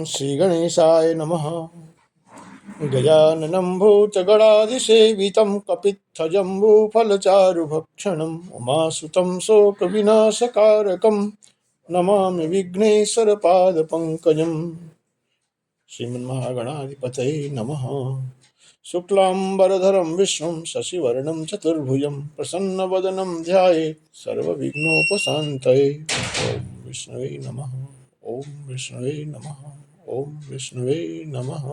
श्रीगणेशाय नमः। गजाननं भूतगणाधिसेवितं कपित्थजम्बूफलचारुभक्षणम् उमासुतं शोकविनाशकारकं नमामि विघ्नेश्वरपादपङ्कजम्। श्रीमन्महागणाधिपतये नमः। शुक्लाम्बरधरं विष्णुं शशिवर्णं चतुर्भुजं प्रसन्नवदनं ध्यायेत् सर्वविघ्नोपशान्तये। ॐ विष्णवे नमः। ओम विष्णुवे नमः। ओम विष्णुवे नमः।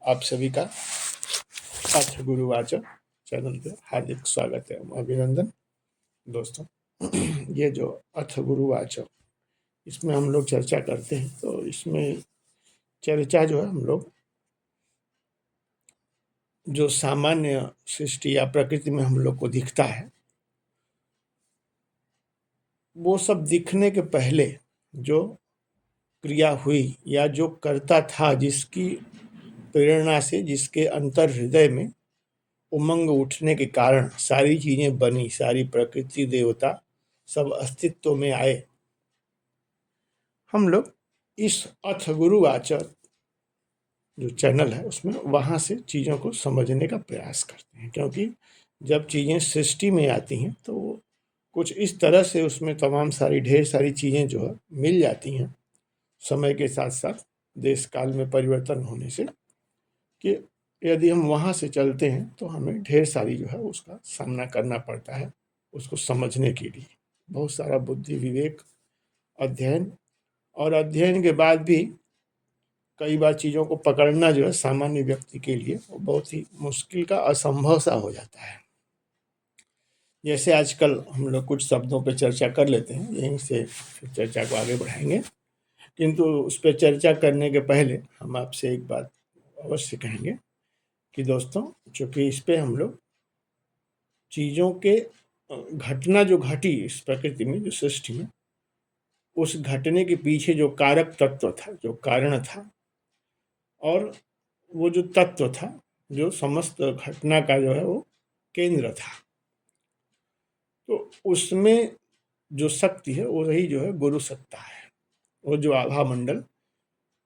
आप सभी का अथ गुरुवाचक चैनल पे हार्दिक स्वागत है, अभिनंदन। दोस्तों, ये जो अथ गुरुवाचक इसमें हम लोग चर्चा करते हैं, तो इसमें चर्चा जो है हम लोग जो सामान्य सृष्टि या प्रकृति में हम लोग को दिखता है, वो सब दिखने के पहले जो क्रिया हुई या जो करता था, जिसकी प्रेरणा से, जिसके अंतर हृदय में उमंग उठने के कारण सारी चीजें बनी, सारी प्रकृति देवता सब अस्तित्व में आए, हम लोग इस अथ गुरुवाचक जो चैनल है उसमें वहां से चीजों को समझने का प्रयास करते हैं। क्योंकि जब चीजें सृष्टि में आती हैं तो कुछ इस तरह से उसमें तमाम सारी ढेर सारी चीजें जो है मिल जाती हैं समय के साथ साथ, देश काल में परिवर्तन होने से, कि यदि हम वहाँ से चलते हैं तो हमें ढेर सारी जो है उसका सामना करना पड़ता है। उसको समझने के लिए बहुत सारा बुद्धि विवेक, अध्ययन, और अध्ययन के बाद भी कई बार चीज़ों को पकड़ना जो है सामान्य व्यक्ति के लिए वो बहुत ही मुश्किल का, असंभव सा हो जाता है। जैसे आजकल हम लोग कुछ शब्दों पर चर्चा कर लेते हैं, यहीं से फिर चर्चा को आगे बढ़ाएंगे, किंतु उस पर चर्चा करने के पहले हम आपसे एक बात अवश्य कहेंगे कि दोस्तों, चूँकि इस पे हम लोग चीज़ों के घटना जो घटी इस प्रकृति में, जो सृष्टि में, उस घटने के पीछे जो कारक तत्व था, जो कारण था, और वो जो तत्व था जो समस्त घटना का जो है वो केंद्र था, तो उसमें जो शक्ति है वो रही जो है गुरु सत्ता है। वो जो आभा मंडल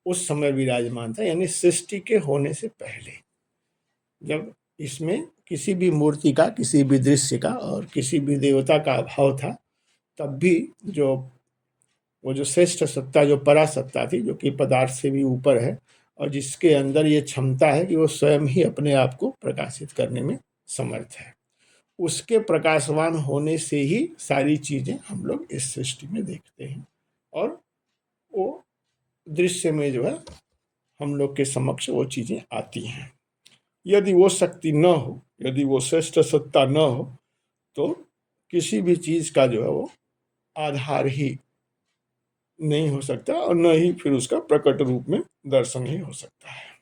उस समय विराजमान था, यानी सृष्टि के होने से पहले, जब इसमें किसी भी मूर्ति का, किसी भी दृश्य का और किसी भी देवता का अभाव था, तब भी जो वो जो श्रेष्ठ सत्ता, जो परासत्ता थी, जो कि पदार्थ से भी ऊपर है और जिसके अंदर ये क्षमता है कि वो स्वयं ही अपने आप को प्रकाशित करने में समर्थ है, उसके प्रकाशवान होने से ही सारी चीजें हम लोग इस सृष्टि में देखते हैं, और वो दृश्य में जो है हम लोग के समक्ष वो चीजें आती हैं। यदि वो शक्ति न हो, यदि वो श्रेष्ठ सत्ता न हो, तो किसी भी चीज का जो है वो आधार ही नहीं हो सकता, और न ही फिर उसका प्रकट रूप में दर्शन ही हो सकता है।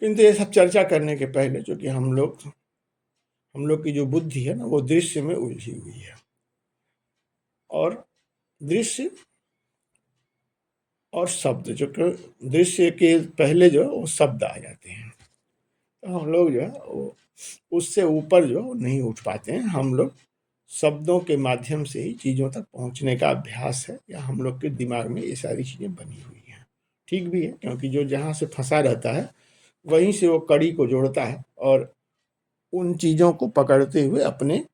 किंतु ये सब चर्चा करने के पहले, जो कि हम लोग की जो बुद्धि है ना, वो दृश्य में उलझी हुई है, और दृश्य और शब्द, जो कि दृश्य के पहले जो है वो शब्द आ जाते हैं, तो हम लोग जो है वो उससे ऊपर जो नहीं उठ पाते हैं। हम लोग शब्दों के माध्यम से ही चीज़ों तक पहुंचने का अभ्यास है, या हम लोग के दिमाग में ये सारी चीज़ें बनी हुई हैं। ठीक भी है, क्योंकि जो जहाँ से फंसा रहता है वहीं से वो कड़ी को जोड़ता है, और उन चीज़ों को पकड़ते हुए अपने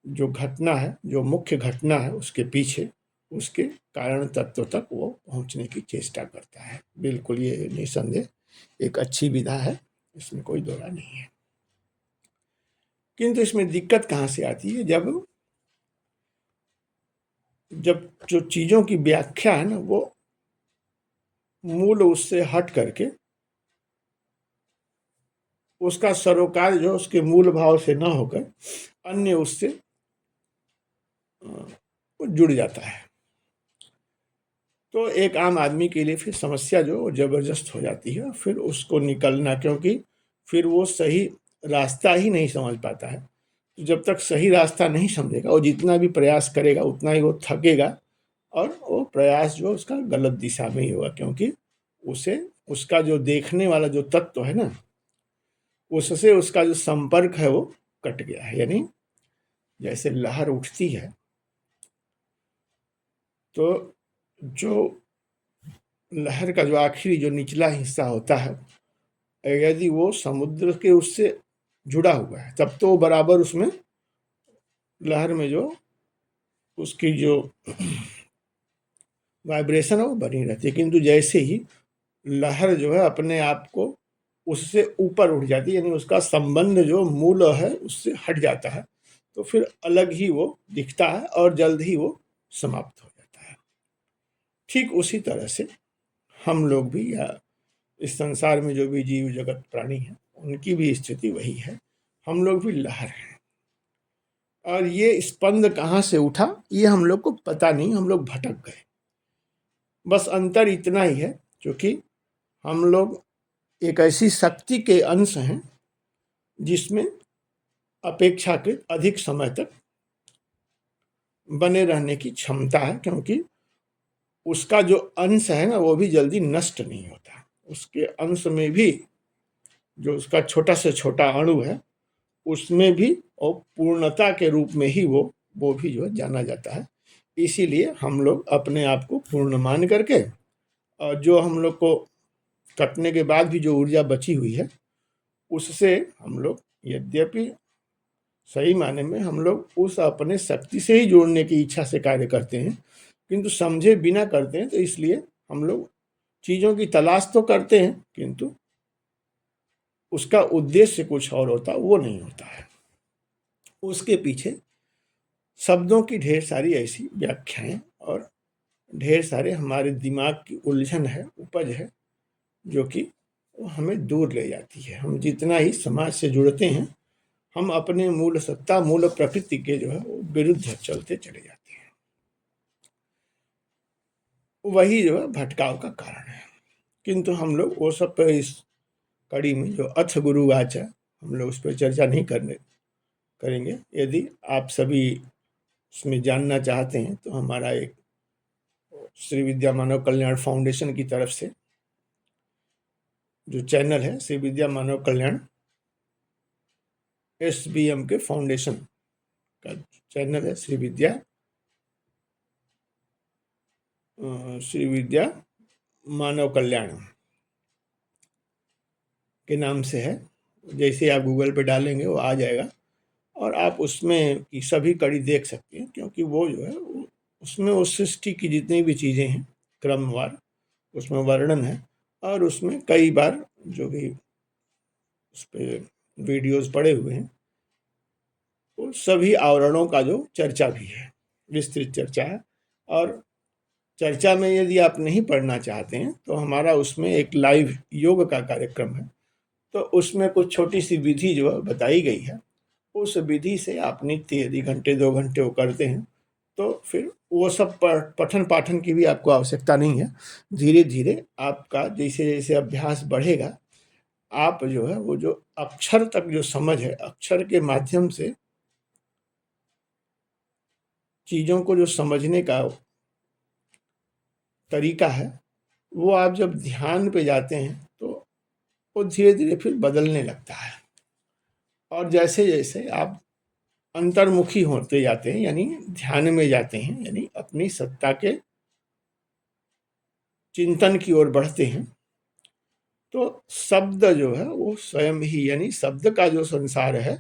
जो घटना है, जो मुख्य घटना है, उसके पीछे उसके कारण तत्व तक वो पहुंचने की चेष्टा करता है। बिल्कुल, ये निसंदेह एक अच्छी विधा है, इसमें कोई दो राय नहीं है। किंतु इसमें दिक्कत कहाँ से आती है, जब जो चीज़ों की व्याख्या है ना, वो मूल उससे हट करके उसका सरोकार जो उसके मूल भाव से न होकर अन्य उससे जुड़ जाता है, तो एक आम आदमी के लिए फिर समस्या जो जबरदस्त हो जाती है। फिर उसको निकलना, क्योंकि फिर वो सही रास्ता ही नहीं समझ पाता है। तो जब तक सही रास्ता नहीं समझेगा, वो जितना भी प्रयास करेगा उतना ही वो थकेगा, और वो प्रयास जो उसका गलत दिशा में ही होगा, क्योंकि उसे उसका जो देखने वाला जो तत्व है ना, उससे उसका जो संपर्क है वो कट गया है। यानी जैसे लहर उठती है, तो जो लहर का जो आखिरी जो निचला हिस्सा होता है, यदि वो समुद्र के उससे जुड़ा हुआ है तब तो वो बराबर उसमें लहर में जो उसकी जो वाइब्रेशन है वो बनी रहती है। किंतु जैसे ही लहर जो है अपने आप को उससे ऊपर उठ जाती है, यानी उसका संबंध जो मूल है उससे हट जाता है, तो फिर अलग ही वो दिखता है और जल्द ही वो समाप्त हो जाता है। ठीक उसी तरह से हम लोग भी, या इस संसार में जो भी जीव जगत प्राणी हैं, उनकी भी स्थिति वही है। हम लोग भी लहर हैं, और ये स्पंद कहाँ से उठा ये हम लोग को पता नहीं, हम लोग भटक गए। बस अंतर इतना ही है, क्योंकि हम लोग एक ऐसी शक्ति के अंश हैं जिसमें अपेक्षाकृत अधिक समय तक बने रहने की क्षमता है, क्योंकि उसका जो अंश है ना वो भी जल्दी नष्ट नहीं होता। उसके अंश में भी जो उसका छोटा से छोटा अणु है उसमें भी और पूर्णता के रूप में ही वो भी जो है जाना जाता है। इसीलिए हम लोग अपने आप को पूर्ण मान करके, और जो हम लोग को कटने के बाद भी जो ऊर्जा बची हुई है उससे हम लोग, यद्यपि सही माने में हम लोग उस अपने शक्ति से ही जोड़ने की इच्छा से कार्य करते हैं, किंतु समझे बिना करते हैं। तो इसलिए हम लोग चीज़ों की तलाश तो करते हैं, किंतु उसका उद्देश्य कुछ और होता, वो नहीं होता है। उसके पीछे शब्दों की ढेर सारी ऐसी व्याख्याएं और ढेर सारे हमारे दिमाग की उलझन है, उपज है, जो कि वो हमें दूर ले जाती है। हम जितना ही समाज से जुड़ते हैं, हम अपने मूल सत्ता, मूल प्रकृति के जो है वो विरुद्ध चलते चले जाते हैं। वही जो है भटकाव का कारण है। किंतु हम लोग वो सब पर इस कड़ी में जो अथ गुरुवाच है, हम लोग उस पर चर्चा नहीं करेंगे। यदि आप सभी उसमें जानना चाहते हैं तो हमारा एक श्री विद्या मानव कल्याण फाउंडेशन की तरफ से जो चैनल है, श्री विद्या मानव कल्याण SBM के फाउंडेशन का चैनल है, श्री विद्या मानव कल्याण के नाम से है। जैसे आप गूगल पे डालेंगे वो आ जाएगा, और आप उसमें की सभी कड़ी देख सकते हैं, क्योंकि वो जो है उसमें उस सृष्टि की जितनी भी चीज़ें हैं क्रमवार उसमें वर्णन है, और उसमें कई बार जो भी उस पर वीडियोज़ पड़े हुए हैं वो सभी आवरणों का जो चर्चा भी है, विस्तृत चर्चा है। और चर्चा में यदि आप नहीं पढ़ना चाहते हैं तो हमारा उसमें एक लाइव योग का कार्यक्रम है, तो उसमें कुछ छोटी सी विधि जो है बताई गई है। उस विधि से आप नित्य यदि घंटे 2 घंटे वो करते हैं तो फिर वो सब पठन पाठन की भी आपको आवश्यकता नहीं है। धीरे धीरे आपका जैसे जैसे अभ्यास बढ़ेगा, आप जो है वो जो अक्षर तक जो समझ है, अक्षर के माध्यम से चीज़ों को जो समझने का तरीका है, वो आप जब ध्यान पे जाते हैं तो वो धीरे धीरे फिर बदलने लगता है। और जैसे जैसे आप अंतर्मुखी होते जाते हैं, यानी ध्यान में जाते हैं, यानी अपनी सत्ता के चिंतन की ओर बढ़ते हैं, तो शब्द जो है वो स्वयं ही, यानी शब्द का जो संसार है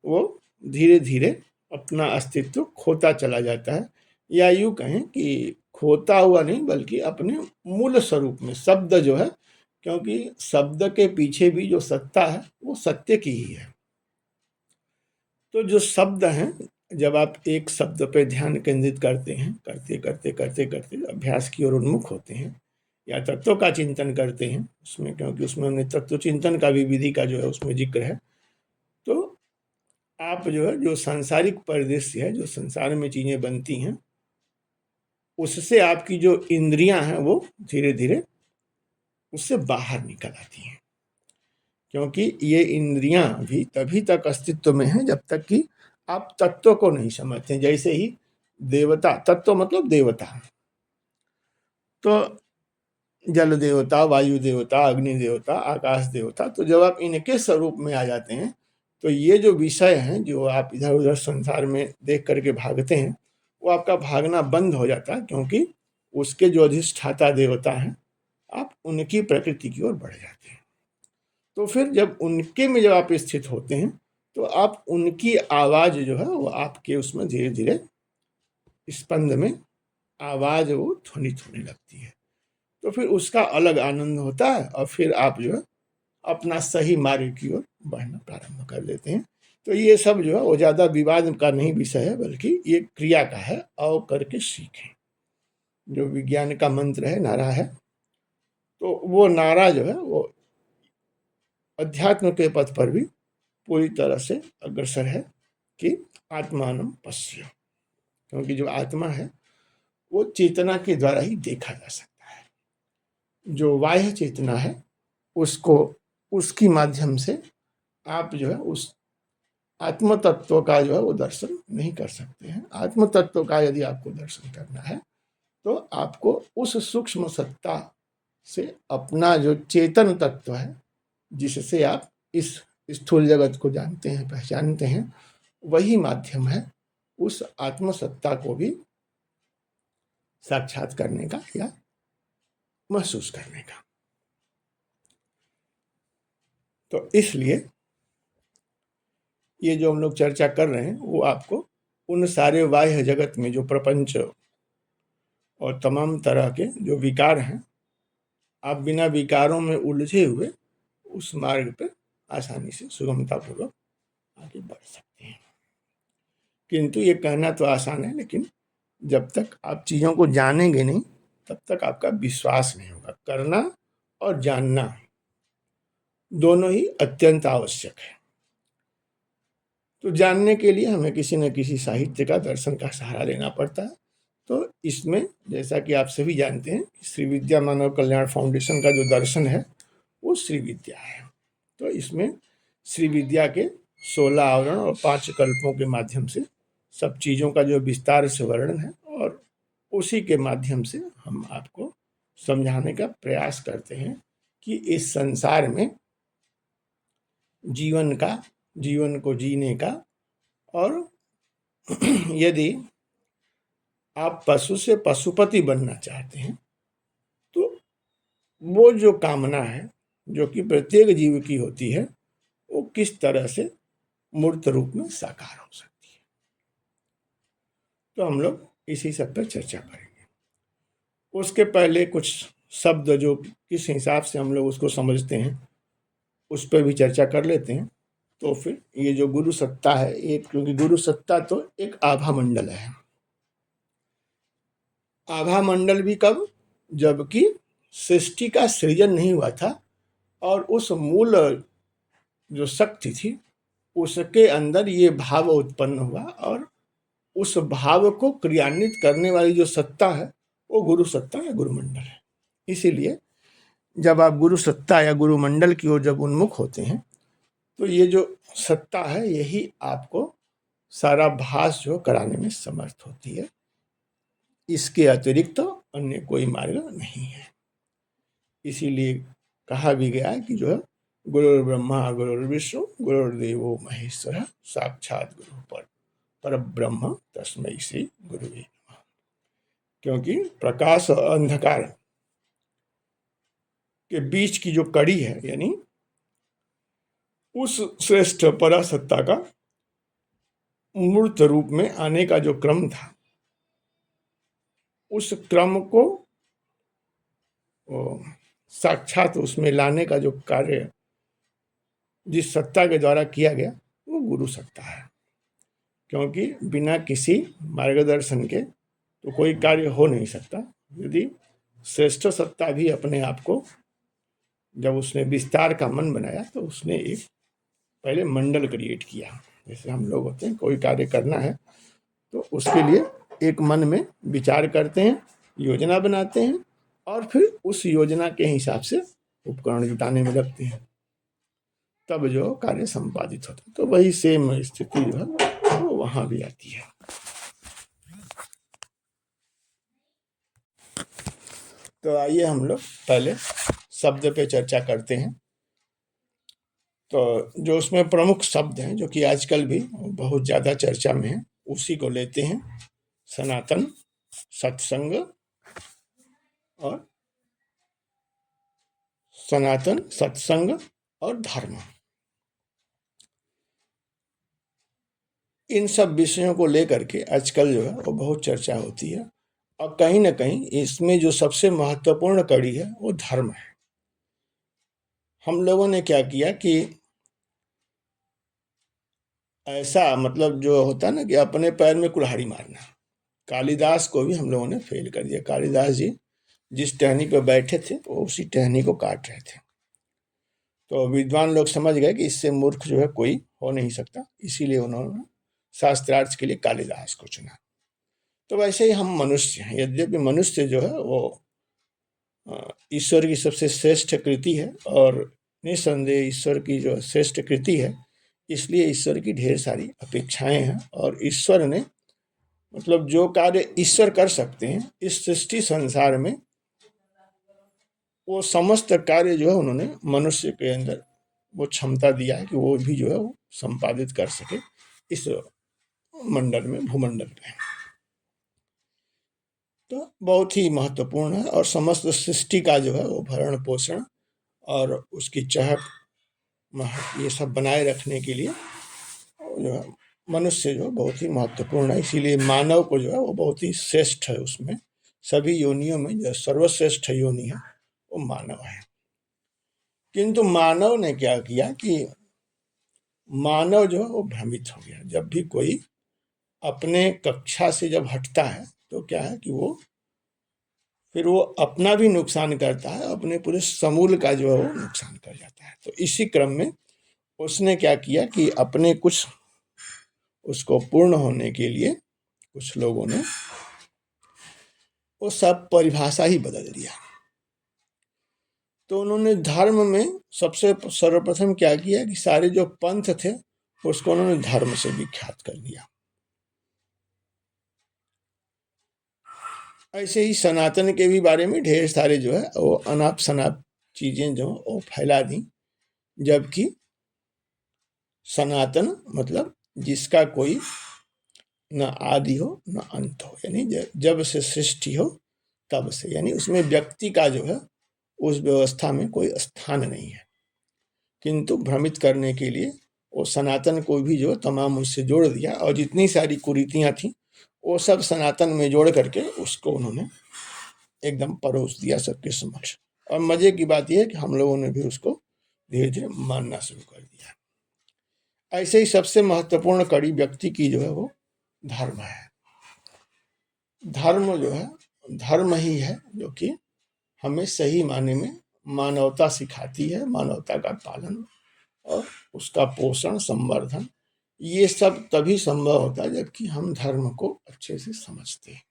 वो धीरे धीरे अपना अस्तित्व खोता चला जाता है। या यूँ कहें कि खोता हुआ नहीं, बल्कि अपने मूल स्वरूप में शब्द जो है, क्योंकि शब्द के पीछे भी जो सत्ता है वो सत्य की ही है। तो जो शब्द हैं, जब आप एक शब्द पे ध्यान केंद्रित करते हैं, करते करते करते करते अभ्यास की ओर उन्मुख होते हैं, या तत्वों का चिंतन करते हैं उसमें, क्योंकि उसमें हमने तत्व चिंतन का भी विधि का जो है उसमें जिक्र है, तो आप जो है जो सांसारिक परिदृश्य है, जो संसार में चीज़ें बनती हैं, उससे आपकी जो इंद्रियां हैं वो धीरे धीरे उससे बाहर निकल आती हैं। क्योंकि ये इंद्रियां भी तभी तक अस्तित्व में हैं जब तक कि आप तत्व को नहीं समझते। जैसे ही देवता, तत्व मतलब देवता, तो जल देवता, वायु देवता, अग्नि देवता, आकाश देवता, तो जब आप इनके स्वरूप में आ जाते हैं तो ये जो विषय हैं जो आप इधर उधर संसार में देख करके भागते हैं, वो आपका भागना बंद हो जाता है। क्योंकि उसके जो अधिष्ठाता देवता हैं, आप उनकी प्रकृति की ओर बढ़ जाते हैं। तो फिर जब उनके में जब आप स्थित होते हैं, तो आप उनकी आवाज़ जो है वो आपके उसमें धीरे-धीरे स्पंद में आवाज़ वो ध्वनित होने लगती है। तो फिर उसका अलग आनंद होता है और फिर आप जो है अपना सही मार्ग की ओर बढ़ना प्रारंभ कर देते हैं। तो ये सब जो है वो ज़्यादा विवाद का नहीं विषय है, बल्कि ये क्रिया का है, आओ करके सीखें। जो विज्ञान का मंत्र है, नारा है, तो वो नारा जो है वो अध्यात्म के पथ पर भी पूरी तरह से अग्रसर है कि आत्मानं पश्य, क्योंकि जो आत्मा है वो चेतना के द्वारा ही देखा जा सकता है। जो बाह्य चेतना है उसको उसकी माध्यम से आप जो है उस आत्म तत्व का जो है वो दर्शन नहीं कर सकते हैं। आत्म तत्व का यदि आपको दर्शन करना है तो आपको उस सूक्ष्म सत्ता से अपना जो चेतन तत्व है, जिससे आप इस स्थूल जगत को जानते हैं, पहचानते हैं, वही माध्यम है उस आत्म सत्ता को भी साक्षात करने का या महसूस करने का। तो इसलिए ये जो हम लोग चर्चा कर रहे हैं वो आपको उन सारे बाह्य जगत में जो प्रपंच और तमाम तरह के जो विकार हैं, आप बिना विकारों में उलझे हुए उस मार्ग पर आसानी से सुगमतापूर्वक आगे बढ़ सकते हैं। किंतु ये कहना तो आसान है, लेकिन जब तक आप चीज़ों को जानेंगे नहीं तब तक आपका विश्वास नहीं होगा। करना और जानना दोनों ही अत्यंत आवश्यक है। तो जानने के लिए हमें किसी न किसी साहित्य का, दर्शन का सहारा लेना पड़ता है। तो इसमें जैसा कि आप सभी जानते हैं, श्री विद्या मानव कल्याण फाउंडेशन का जो दर्शन है वो श्री विद्या है। तो इसमें श्री विद्या के 16 आवरण और 5 कल्पों के माध्यम से सब चीज़ों का जो विस्तार से वर्णन है, और उसी के माध्यम से हम आपको समझाने का प्रयास करते हैं कि इस संसार में जीवन को जीने का, और यदि आप पशु से पशुपति बनना चाहते हैं तो वो जो कामना है जो कि प्रत्येक जीव की होती है, वो किस तरह से मूर्त रूप में साकार हो सकती है। तो हम लोग इसी सब पर चर्चा करेंगे। उसके पहले कुछ शब्द जो किस हिसाब से हम लोग उसको समझते हैं उस पर भी चर्चा कर लेते हैं। तो फिर ये जो गुरु सत्ता है, ये क्योंकि गुरु सत्ता तो एक आभा मंडल है। आभा मंडल भी कब? जबकि सृष्टि का सृजन नहीं हुआ था और उस मूल जो शक्ति थी उसके अंदर ये भाव उत्पन्न हुआ, और उस भाव को क्रियान्वित करने वाली जो सत्ता है वो गुरु सत्ता या गुरु मंडल है। इसीलिए जब आप गुरु सत्ता या गुरु मंडल की ओर जब उन्मुख होते हैं तो ये जो सत्ता है यही आपको सारा भास जो कराने में समर्थ होती है। इसके अतिरिक्त तो अन्य कोई मार्ग नहीं है। इसीलिए कहा भी गया है कि जो है गुरुर्ब्रह्मा गुरुर्विष्णु गुरुर्देवो महेश्वर साक्षात गुरु परब्रह्म तस्मै श्री गुरुवे नमः। क्योंकि प्रकाश और अंधकार के बीच की जो कड़ी है, यानी उस श्रेष्ठ परासत्ता का मूर्त रूप में आने का जो क्रम था, उस क्रम को साक्षात उसमें लाने का जो कार्य जिस सत्ता के द्वारा किया गया वो गुरु सत्ता है। क्योंकि बिना किसी मार्गदर्शन के तो कोई कार्य हो नहीं सकता। यदि श्रेष्ठ सत्ता भी अपने आप को जब उसने विस्तार का मन बनाया तो उसने एक पहले मंडल क्रिएट किया। जैसे हम लोग होते हैं, कोई कार्य करना है तो उसके लिए एक मन में विचार करते हैं, योजना बनाते हैं, और फिर उस योजना के हिसाब से उपकरण जुटाने में लगते हैं, तब जो कार्य संपादित होता है। तो वही सेम स्थिति जो है वो वहाँ भी आती है। तो आइए हम लोग पहले शब्द पे चर्चा करते हैं। तो जो उसमें प्रमुख शब्द हैं जो कि आजकल भी बहुत ज़्यादा चर्चा में है, उसी को लेते हैं। सनातन, सत्संग, और सनातन, सत्संग और धर्म, इन सब विषयों को लेकर के आजकल जो है वो बहुत चर्चा होती है। और कहीं ना कहीं इसमें जो सबसे महत्वपूर्ण कड़ी है वो धर्म है। हम लोगों ने क्या किया कि ऐसा, मतलब जो होता है ना कि अपने पैर में कुल्हाड़ी मारना, कालिदास को भी हम लोगों ने फेल कर दिया। कालिदास जी जिस टहनी पर बैठे थे वो उसी टहनी को काट रहे थे। तो विद्वान लोग समझ गए कि इससे मूर्ख जो है कोई हो नहीं सकता, इसीलिए उन्होंने शास्त्रार्थ के लिए कालिदास को चुना। तो वैसे ही हम मनुष्य हैं। यद्यपि मनुष्य जो है वो ईश्वर की सबसे श्रेष्ठ कृति है, और निस्संदेह ईश्वर की जो श्रेष्ठ कृति है, इसलिए ईश्वर की ढेर सारी अपेक्षाएं हैं। और ईश्वर ने, मतलब जो कार्य ईश्वर कर सकते हैं इस सृष्टि संसार में, वो समस्त कार्य जो है उन्होंने मनुष्य के अंदर वो क्षमता दिया है कि वो भी जो है वो संपादित कर सके इस मंडल में, भूमंडल में। तो बहुत ही महत्वपूर्ण है। और समस्त सृष्टि का जो है वो भरण पोषण और उसकी चहक ये सब बनाए रखने के लिए जो है मनुष्य जो बहुत ही महत्वपूर्ण है। इसीलिए मानव को जो है वो बहुत ही श्रेष्ठ है। उसमें सभी योनियों में जो सर्वश्रेष्ठ योनि है वो मानव है। किंतु मानव ने क्या किया कि मानव जो है वो भ्रमित हो गया। जब भी कोई अपने कक्षा से जब हटता है तो क्या है कि वो फिर वो अपना भी नुकसान करता है, अपने पूरे समूल का जो है वो नुकसान कर जाता है। तो इसी क्रम में उसने क्या किया कि अपने कुछ उसको पूर्ण होने के लिए कुछ लोगों ने वो सब परिभाषा ही बदल दिया। तो उन्होंने धर्म में सबसे सर्वप्रथम क्या किया कि सारे जो पंथ थे उसको उन्होंने धर्म से विख्यात कर दिया। ऐसे ही सनातन के भी बारे में ढेर सारे जो है वो अनाप शनाप चीजें जो वो फैला दी। जबकि सनातन मतलब जिसका कोई न आदि हो न अंत हो, यानी जब से सृष्टि हो तब से, यानी उसमें व्यक्ति का जो है उस व्यवस्था में कोई स्थान नहीं है। किंतु भ्रमित करने के लिए वो सनातन को भी जो तमाम उससे जोड़ दिया, और जितनी सारी कुरीतियां थी वो सब सनातन में जोड़ करके उसको उन्होंने एकदम परोस दिया सबके समक्ष। और मजे की बात यह है कि हम लोगों ने भी उसको धीरे धीरे मानना शुरू कर दिया। ऐसे ही सबसे महत्वपूर्ण कड़ी व्यक्ति की जो है वो धर्म है। धर्म जो है, धर्म ही है जो कि हमें सही माने में मानवता सिखाती है, मानवता का पालन और उसका पोषण, संवर्धन। ये सब तभी संभव होता है जबकि हम धर्म को अच्छे से समझते हैं।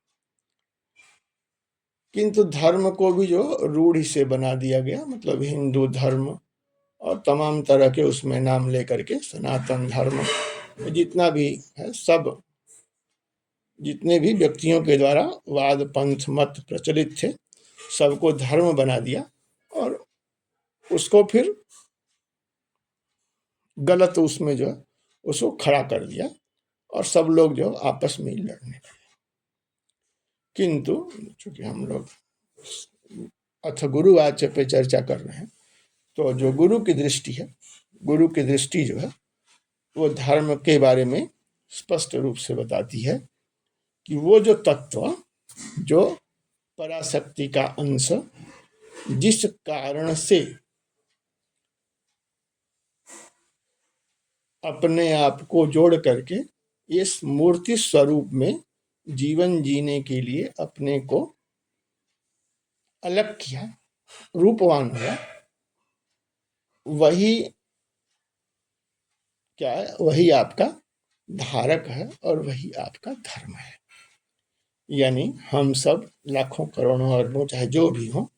किंतु धर्म को भी जो रूढ़ि से बना दिया गया, मतलब हिंदू धर्म और तमाम तरह के उसमें नाम लेकर के सनातन धर्म, जितना भी है, सब जितने भी व्यक्तियों के द्वारा वाद पंथ मत प्रचलित थे सबको धर्म बना दिया और उसको फिर गलत उसमें जो है उसको खड़ा कर दिया और सब लोग जो आपस में ही लड़ने लगे। किंतु चूंकि हम लोग अथ गुरु वाच्य पे चर्चा कर रहे हैं, तो जो गुरु की दृष्टि है, गुरु की दृष्टि जो है वो धर्म के बारे में स्पष्ट रूप से बताती है कि वो जो तत्व, जो पराशक्ति का अंश, जिस कारण से अपने आप को जोड़ करके इस मूर्ति स्वरूप में जीवन जीने के लिए अपने को अलग किया, रूपवान हुआ, वही क्या है, वही आपका धारक है और वही आपका धर्म है। यानी हम सब लाखों करोड़ों अरबों चाहे जो भी हो,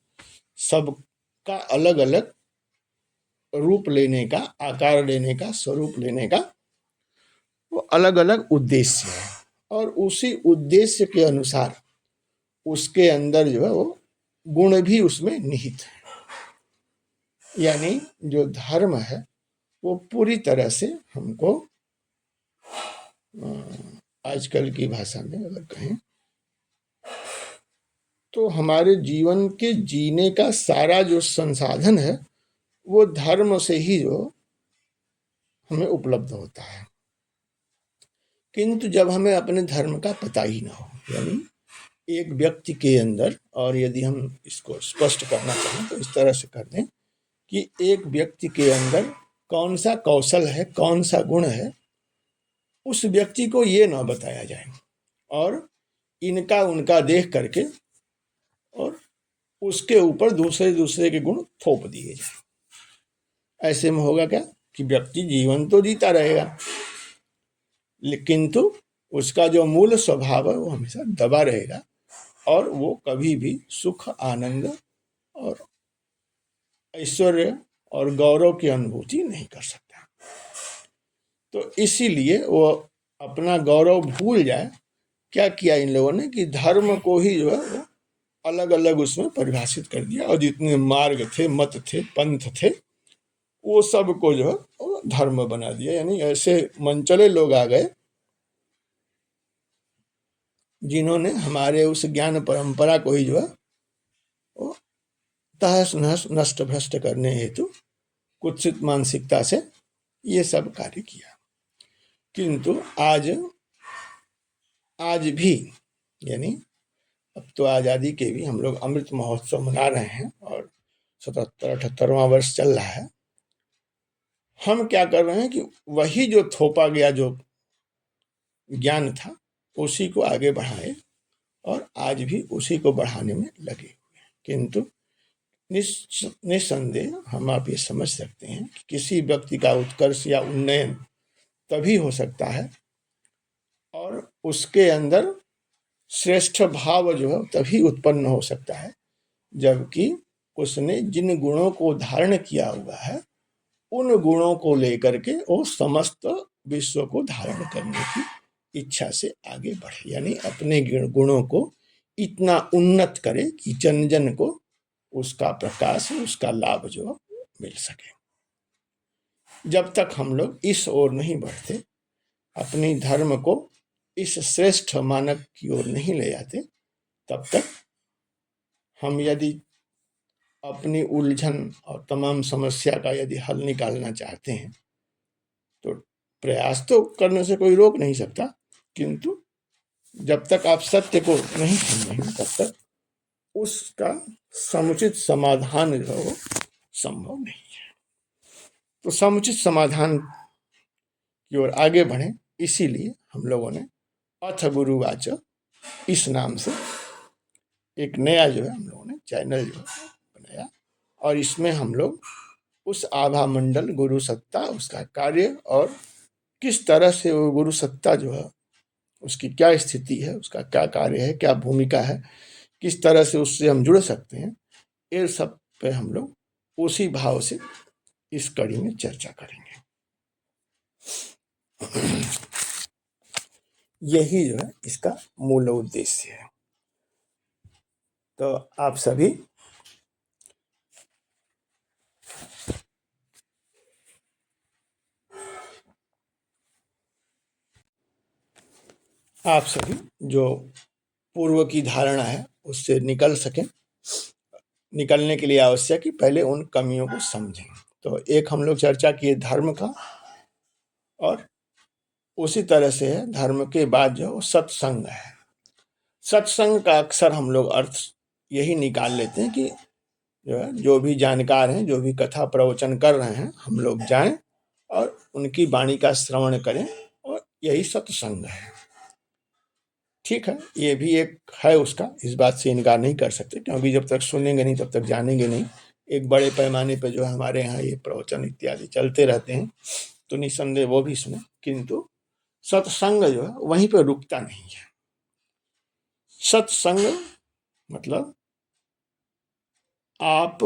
सबका अलग अलग रूप लेने का, आकार लेने का, स्वरूप लेने का वो अलग अलग उद्देश्य है। और उसी उद्देश्य के अनुसार उसके अंदर जो है वो गुण भी उसमें निहित है। यानी जो धर्म है वो पूरी तरह से हमको आजकल की भाषा में अगर कहें तो हमारे जीवन के जीने का सारा जो संसाधन है वो धर्म से ही जो हमें उपलब्ध होता है। किंतु जब हमें अपने धर्म का पता ही ना हो, यानी एक व्यक्ति के अंदर, और यदि हम इसको स्पष्ट करना चाहें तो इस तरह से कर दें कि एक व्यक्ति के अंदर कौन सा कौशल है, कौन सा गुण है, उस व्यक्ति को ये ना बताया जाए और इनका उनका देख करके और उसके ऊपर दूसरे दूसरे के गुण थोप दिए जाए। ऐसे में होगा क्या कि व्यक्ति जीवन तो जीता रहेगा, किंतु उसका जो मूल स्वभाव है वो हमेशा दबा रहेगा और वो कभी भी सुख, आनंद और ऐश्वर्य और गौरव की अनुभूति नहीं कर सकता। तो इसीलिए वो अपना गौरव भूल जाए। क्या किया इन लोगों ने कि धर्म को ही जो है वो अलग अलग उसमें परिभाषित कर दिया, और जितने मार्ग थे, मत थे, पंथ थे, वो सब को जो है वो धर्म बना दिया। यानी ऐसे मनचले लोग आ गए जिन्होंने हमारे उस ज्ञान परंपरा को ही जो है वो तहस नहस, नष्ट भ्रष्ट करने हेतु कुत्सित मानसिकता से ये सब कार्य किया। किंतु आज भी, यानी अब तो आज़ादी के भी हम लोग अमृत महोत्सव मना रहे हैं और 77-78वां वर्ष चल रहा है। हम क्या कर रहे हैं कि वही जो थोपा गया जो ज्ञान था उसी को आगे बढ़ाए और आज भी उसी को बढ़ाने में लगे हुए हैं। किंतु निस्संदेह हम आप ये समझ सकते हैं कि किसी व्यक्ति का उत्कर्ष या उन्नयन तभी हो सकता है और उसके अंदर श्रेष्ठ भाव जो है तभी उत्पन्न हो सकता है जबकि उसने जिन गुणों को धारण किया हुआ है उन गुणों को लेकर के वो समस्त विश्व को धारण करने की इच्छा से आगे बढ़े, यानी अपने गुणों को इतना उन्नत करे कि जन जन को उसका प्रकाश, उसका लाभ जो मिल सके। जब तक हम लोग इस ओर नहीं बढ़ते, अपनी धर्म को इस श्रेष्ठ मानक की ओर नहीं ले जाते, तब तक हम यदि अपनी उलझन और तमाम समस्या का यदि हल निकालना चाहते हैं तो प्रयास तो करने से कोई रोक नहीं सकता, किंतु जब तक आप सत्य को नहीं समझेंगे तब तक उसका समुचित समाधान जो है वो संभव नहीं है। तो समुचित समाधान की ओर आगे बढ़े, इसीलिए हम लोगों ने अथ गुरुवाच इस नाम से एक नया जो है हम लोगों ने चैनल जो है बनाया और इसमें हम लोग उस आभा मंडल गुरु सत्ता, उसका कार्य और किस तरह से वो गुरु सत्ता जो है उसकी क्या स्थिति है, उसका क्या कार्य है, क्या भूमिका है, किस तरह से उससे हम जुड़ सकते हैं, ये सब पे हम लोग उसी भाव से इस कड़ी में चर्चा करेंगे। यही जो है इसका मूल उद्देश्य है। तो आप सभी जो पूर्व की धारणा है उससे निकल सकें, निकलने के लिए आवश्यक कि पहले उन कमियों को समझें। तो एक हम लोग चर्चा किए धर्म का, और उसी तरह से है धर्म के बाद जो सत्संग है। सत्संग का अक्सर हम लोग अर्थ यही निकाल लेते हैं कि जो है जो भी जानकार हैं, जो भी कथा प्रवचन कर रहे हैं, हम लोग जाएं और उनकी वाणी का श्रवण करें, और यही सत्संग है। ठीक है, ये भी एक है उसका, इस बात से इनकार नहीं कर सकते, क्योंकि जब तक सुनेंगे नहीं तब तक जानेंगे नहीं। एक बड़े पैमाने पे जो है हमारे यहाँ ये प्रवचन इत्यादि चलते रहते हैं, तो निसंदेह वो भी सुने, किंतु सत्संग जो है वहीं पे रुकता नहीं है। सत्संग मतलब आप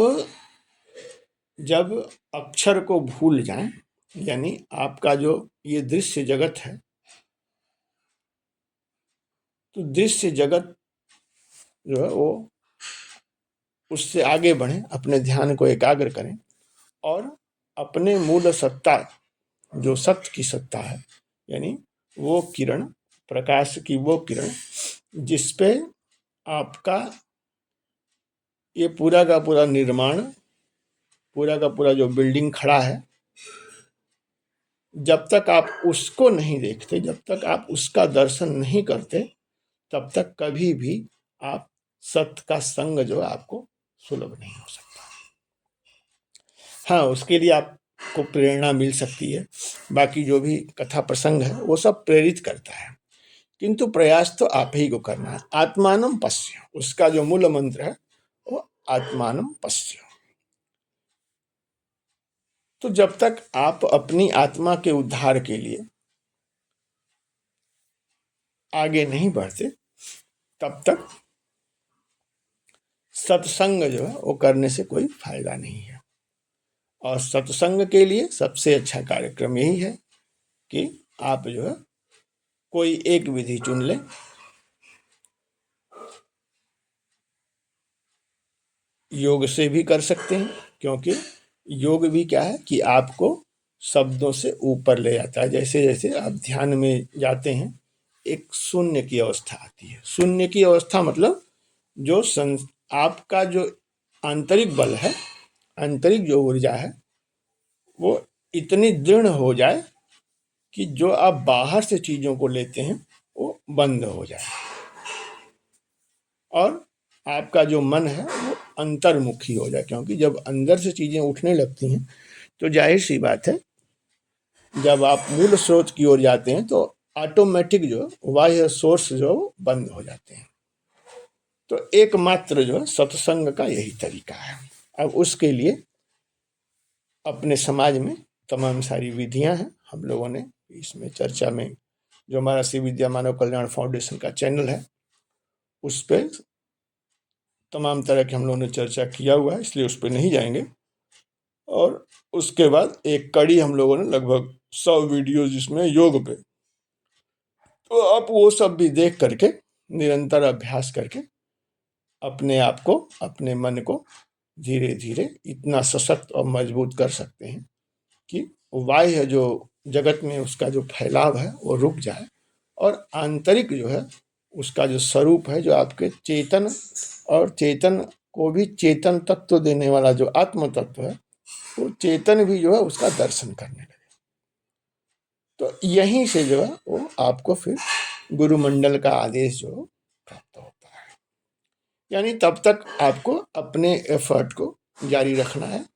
जब अक्षर को भूल जाएं, यानी आपका जो ये दृश्य जगत है, तो दृश्य जगत जो है वो उससे आगे बढ़ें, अपने ध्यान को एकाग्र करें और अपने मूल सत्ता, जो सत्य की सत्ता है, यानी वो किरण, प्रकाश की वो किरण जिस पे आपका ये पूरा का पूरा निर्माण, पूरा का पूरा जो बिल्डिंग खड़ा है, जब तक आप उसको नहीं देखते, जब तक आप उसका दर्शन नहीं करते, तब तक कभी भी आप सत्य का संग जो है आपको सुलभ नहीं हो सकता। हाँ, उसके लिए आपको प्रेरणा मिल सकती है, बाकी जो भी कथा प्रसंग है वो सब प्रेरित करता है, किंतु प्रयास तो आप ही को करना है। आत्मानं पश्य, उसका जो मूल मंत्र है वो आत्मानं पश्य। तो जब तक आप अपनी आत्मा के उद्धार के लिए आगे नहीं बढ़ते, तब तक सत्संग जो है वो करने से कोई फायदा नहीं है। और सत्संग के लिए सबसे अच्छा कार्यक्रम यही है कि आप जो है कोई एक विधि चुन लें। योग से भी कर सकते हैं, क्योंकि योग भी क्या है कि आपको शब्दों से ऊपर ले जाता है। जैसे जैसे आप ध्यान में जाते हैं, एक शून्य की अवस्था आती है। शून्य की अवस्था मतलब जो आपका जो आंतरिक बल है, आंतरिक जो ऊर्जा है, वो इतनी दृढ़ हो जाए कि जो आप बाहर से चीज़ों को लेते हैं वो बंद हो जाए, और आपका जो मन है वो अंतर्मुखी हो जाए। क्योंकि जब अंदर से चीज़ें उठने लगती हैं तो जाहिर सी बात है, जब आप मूल स्रोत की ओर जाते हैं तो ऑटोमेटिक जो बाह्य सोर्स जो बंद हो जाते हैं। तो एकमात्र जो है सत्संग का यही तरीका है। अब उसके लिए अपने समाज में तमाम सारी विधियां हैं। हम लोगों ने इसमें चर्चा में, जो हमारा श्री विद्या मानव कल्याण फाउंडेशन का चैनल है, उस पर तमाम तरह की हम लोगों ने चर्चा किया हुआ है, इसलिए उस पर नहीं जाएंगे। और उसके बाद एक कड़ी हम लोगों ने लगभग 100 वीडियो जिसमें योग पे, तो आप वो सब भी देख करके निरंतर अभ्यास करके अपने आप को, अपने मन को धीरे धीरे इतना सशक्त और मजबूत कर सकते हैं कि बाह्य जो जगत में उसका जो फैलाव है वो रुक जाए, और आंतरिक जो है उसका जो स्वरूप है, जो आपके चेतन और चेतन को भी चेतन तत्व देने वाला जो आत्म तत्व है, वो चेतन भी जो है उसका दर्शन करने लगे। तो यहीं से जो है वो आपको फिर गुरुमंडल का आदेश जो प्राप्त होता है। यानी तब तक आपको अपने एफर्ट को जारी रखना है,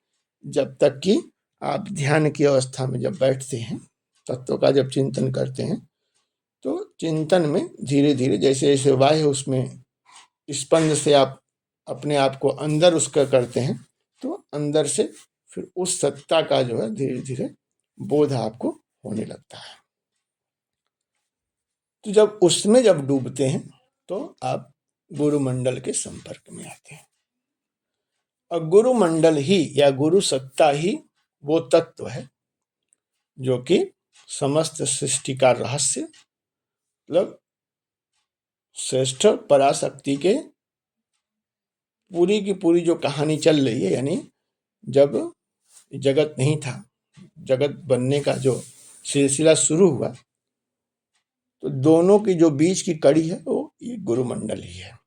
जब तक कि आप ध्यान की अवस्था में जब बैठते हैं, तत्व का जब चिंतन करते हैं, तो चिंतन में धीरे धीरे जैसे जैसे वायु उसमें स्पंद से आप अपने आप को अंदर उसका करते हैं, तो अंदर से फिर उस सत्ता का जो है धीरे धीरे बोध आपको होने लगता है। तो जब उसमें जब डूबते हैं तो आप गुरुमंडल के संपर्क में आते हैं। और गुरुमंडल ही या गुरु सत्ता ही वो तत्व है जो कि समस्त सृष्टि का रहस्य, मतलब श्रेष्ठ पराशक्ति के पूरी की पूरी जो कहानी चल रही है, यानी जब जगत नहीं था, जगत बनने का जो सिलसिला शुरू हुआ, तो दोनों की जो बीच की कड़ी है वो ये गुरुमंडल ही है।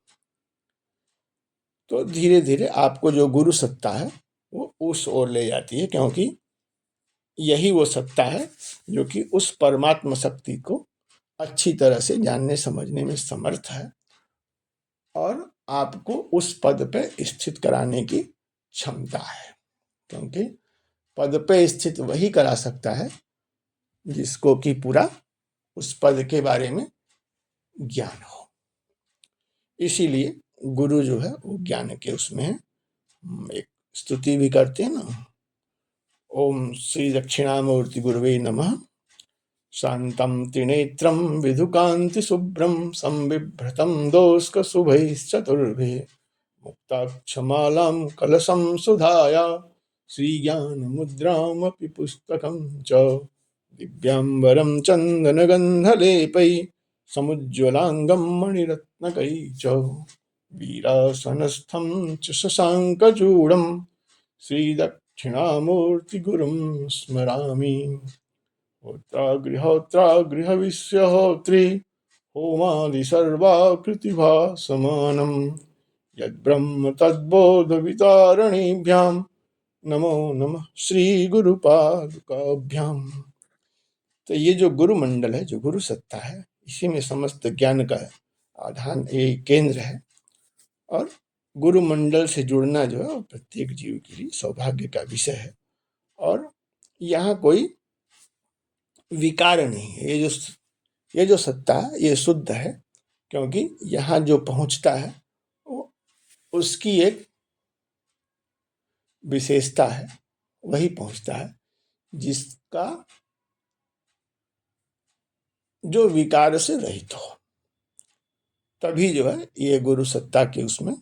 तो धीरे धीरे आपको जो गुरु सत्ता है वो उस ओर ले जाती है, क्योंकि यही वो सत्ता है जो कि उस परमात्मा शक्ति को अच्छी तरह से जानने समझने में समर्थ है, और आपको उस पद पे स्थित कराने की क्षमता है। क्योंकि पद पे स्थित वही करा सकता है जिसको कि पूरा उस पद के बारे में ज्ञान हो। इसीलिए गुरु जो है वो ज्ञान के उसमें है। एक स्तुति भी करते हैं ना, ओम श्री दक्षिणामूर्ति गुरुवे नमः। शांतं त्रिनेत्रं विधुकान्ति शुभ्रं संबिभ्रतं दोष्कशुभैश्चतुर्भिः मुक्ताक्षमालां कलशं सुधाया श्रीज्ञानमुद्रामपि पुस्तकं च दिव्याम्बरं चन्दनगन्धलेपै समुज्ज्वलाङ्गं मणिरत्नकै च वीरासनस्थं च शशाङ्कचूडं श्रीदक्षिणामूर्तिगुरुं स्मरामि। होत्रागृहोत्रागृहविष्यहोत्रि होमादि सर्वाकृतिभा समानम् यद्ब्रह्म तद्बोध वितारणीभ्यां नमो नमः श्री गुरुपादुकाभ्याम। तो ये जो गुरु मंडल है, जो गुरु सत्ता है, इसी में समस्त ज्ञान का आधान, ये केंद्र है। और गुरु मंडल से जुड़ना जो है प्रत्येक जीव के लिए सौभाग्य का विषय है। और यहाँ कोई विकार नहीं है। ये जो सत्ता है ये शुद्ध है, क्योंकि यहाँ जो पहुँचता है वो उसकी एक विशेषता है, वही पहुँचता है जिसका जो विकार से रहित हो। तभी जो है ये गुरु सत्ता के उसमें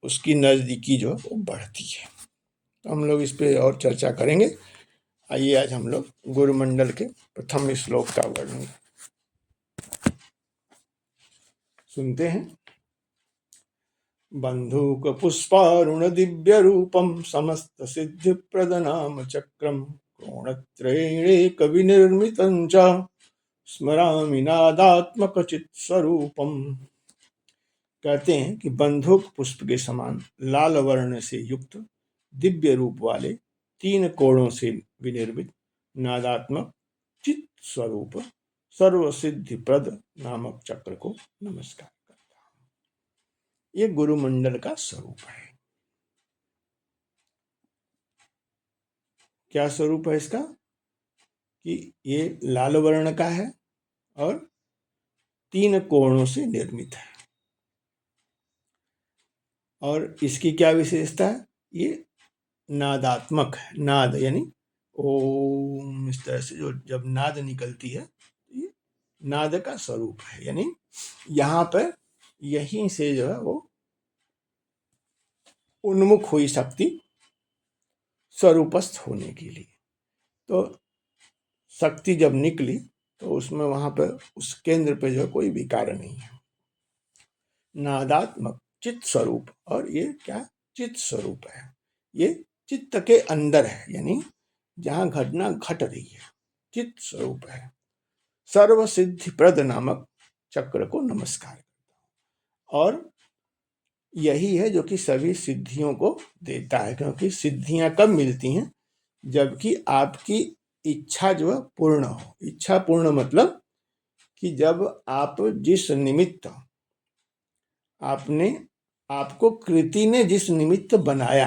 उसकी नजदीकी जो है वो बढ़ती है। तो हम लोग इस पे और चर्चा करेंगे। आइए आज हम लोग गुरुमंडल के प्रथम श्लोक का वर्णन सुनते हैं। बंधुक पुष्पारुण दिव्य रूपम समस्त सिद्धि प्रद नाम चक्रम कोणत्रयेक विनिर्मितं च स्मरामि नादात्मक चित् स्वरूपम। कहते हैं कि बंधुक पुष्प के समान लाल वर्ण से युक्त दिव्य रूप वाले 3 कोणों से विनिर्मित नादात्मक चित स्वरूप सर्व सिद्धि प्रद नामक चक्र को नमस्कार करता हूं। ये गुरुमंडल का स्वरूप है। क्या स्वरूप है इसका? कि ये लाल वर्ण का है और 3 कोणों से निर्मित है। और इसकी क्या विशेषता है? ये नादात्मक है। नाद यानी ओम, इस तरह से जो जब नाद निकलती है ये नाद का स्वरूप है। यानी यहाँ पर यहीं से जो है वो उन्मुख हुई शक्ति स्वरूपस्थ होने के लिए। तो शक्ति जब निकली तो उसमें वहां पर उस केंद्र पे जो है कोई विकार नहीं है। नादात्मक चित्त स्वरूप। और ये क्या? चित्त स्वरूप है। ये चित्त के अंदर है, यानी जहां घटना घट रही है, चित्त स्वरूप है। सर्व सिद्धि प्रद नामक चक्र को नमस्कार करता हूं। और यही है जो कि सभी सिद्धियों को देता है, क्योंकि सिद्धियां कब मिलती हैं? जबकि आपकी इच्छा जो है पूर्ण हो। इच्छा पूर्ण मतलब कि जब आप जिस निमित्त आपको कृति ने जिस निमित्त बनाया,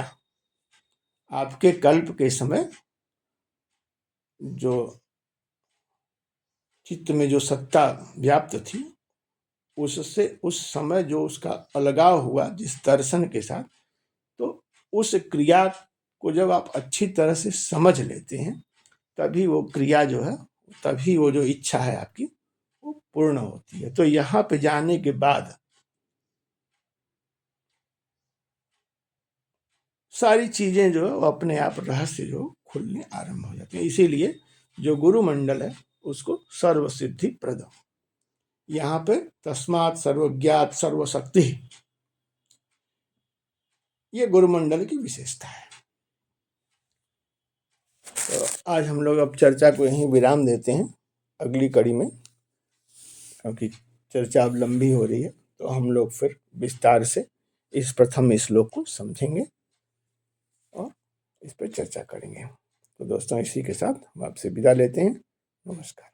आपके कल्प के समय जो चित्त में जो सत्ता व्याप्त थी, उससे उस समय जो उसका अलगाव हुआ जिस दर्शन के साथ, तो उस क्रिया को जब आप अच्छी तरह से समझ लेते हैं, तभी वो क्रिया जो है, तभी वो जो इच्छा है आपकी वो पूर्ण होती है। तो यहाँ पे जाने के बाद सारी चीजें जो है वो अपने आप रहस्य जो खुलने आरंभ हो जाती है। इसीलिए जो गुरु मंडल है उसको सर्व सिद्धि प्रद। यहाँ पे तस्मात् सर्वज्ञात सर्वशक्ति, ये गुरुमंडल की विशेषता है। तो आज हम लोग अब चर्चा को यहीं विराम देते हैं। अगली कड़ी में, क्योंकि चर्चा अब लंबी हो रही है, तो हम लोग फिर विस्तार से इस प्रथम श्लोक को समझेंगे और इस पर चर्चा करेंगे। तो दोस्तों, इसी के साथ हम आपसे विदा लेते हैं। नमस्कार।